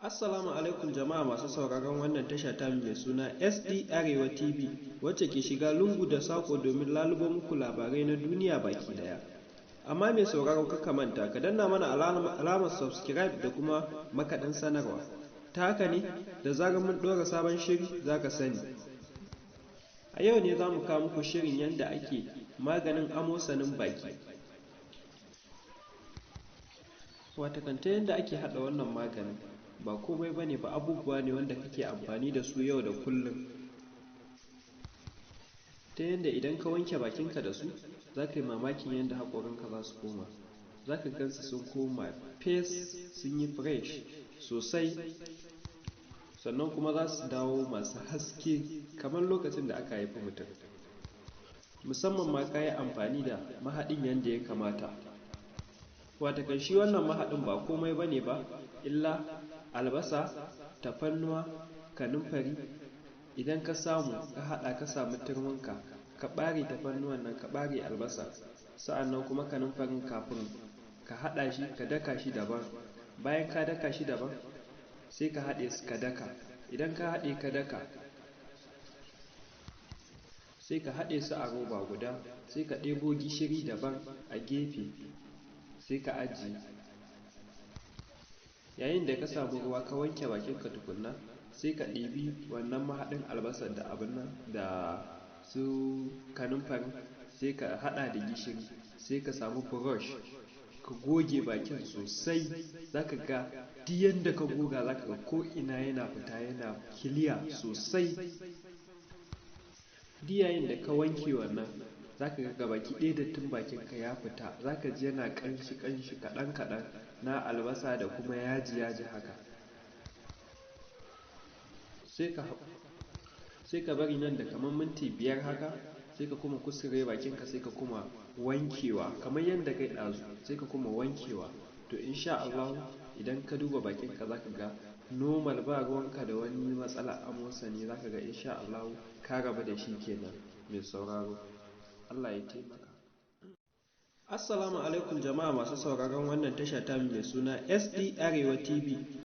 Assalamu alaikum jama'a masu sauraron wannan tasha ta mai suna SD Arewa TV wacce ke shiga lungu da sako domin lalubo muku labarai na duniya baki daya. Amma mai sauraro kaka manta ka danna mana alamar subscribe da kuma makaɗin sanarwa. Ta haka ne da zarar mun ɗora sabon shiri za ka sani. A yau ne za mu kawo muku shirin yanda ake maganin amosanin baki. Watakanta yadda ake haɗa wannan maganin ba komai ba ne ba, abubuwa ne wanda kake amfani da su yau da kullum, ta yadda idan ka wanke bakinka da su za ka yi mamakin yadda haƙorinka za su koma, za ka gansu sun koma fes, sun yi fresh sosai, sannan kuma za su dawo masu haske kamar lokacin da aka haifi mutum, musamman ma ka yi amfani da mahaɗin yadda ya kamata. Watakan shi wannan mahaɗin ba komai ba ne ba illa albasa, tafarnuwa, kanumfari. Idan ka samu ka haɗa ka samu turminka, ka ɓare tafarnuwan nan, ka ɓare albasa, sa'annan kuma kanumfarin kafin ka haɗa shi ka daka shi daban. Bayan ka daka shi daban sai ka haɗe su ka daka. Idan ka haɗe ka daka sai ka haɗe su a roba guda, sai ka ɗebo gishiri daban a gefe sai ka ajiye. Yayin da ka samu ruwa ka wanke bakinka tukunna, sai ka ɗibi wannan mahaɗin albasar da abin nan da su kanumfarin, sai ka haɗa da gishiri, sai ka samu brush ka goge bakin sosai. Za ka ga duk yadda ka goga za ka ga ko'ina yana fita, yana kiliya sosai. Duk yayin da ka wanke wannan za ka ga baki ɗaya dattin bakinka ya fita, za ka ji yana ƙanshi kaɗan-kaɗan na albasa da kuma yaji haka. Sai ka bari nan da kamar minti 5 haka, sai ka kuma kuskure bakinka, sai ka kuma wankewa kamar yadda kai ɗazu, sai ka kuma wankewa. To insha Allah idan ka duba bakinka za ka ga normal, ba ruwanka da wani matsala amosani, za ka ga insha Allah ka rabu da shi kenan mai sauraro. Allah ya taimaka. Assalamu alaikum jama'a masu sauraron wannan tasha ta mai suna SD Arewa TV.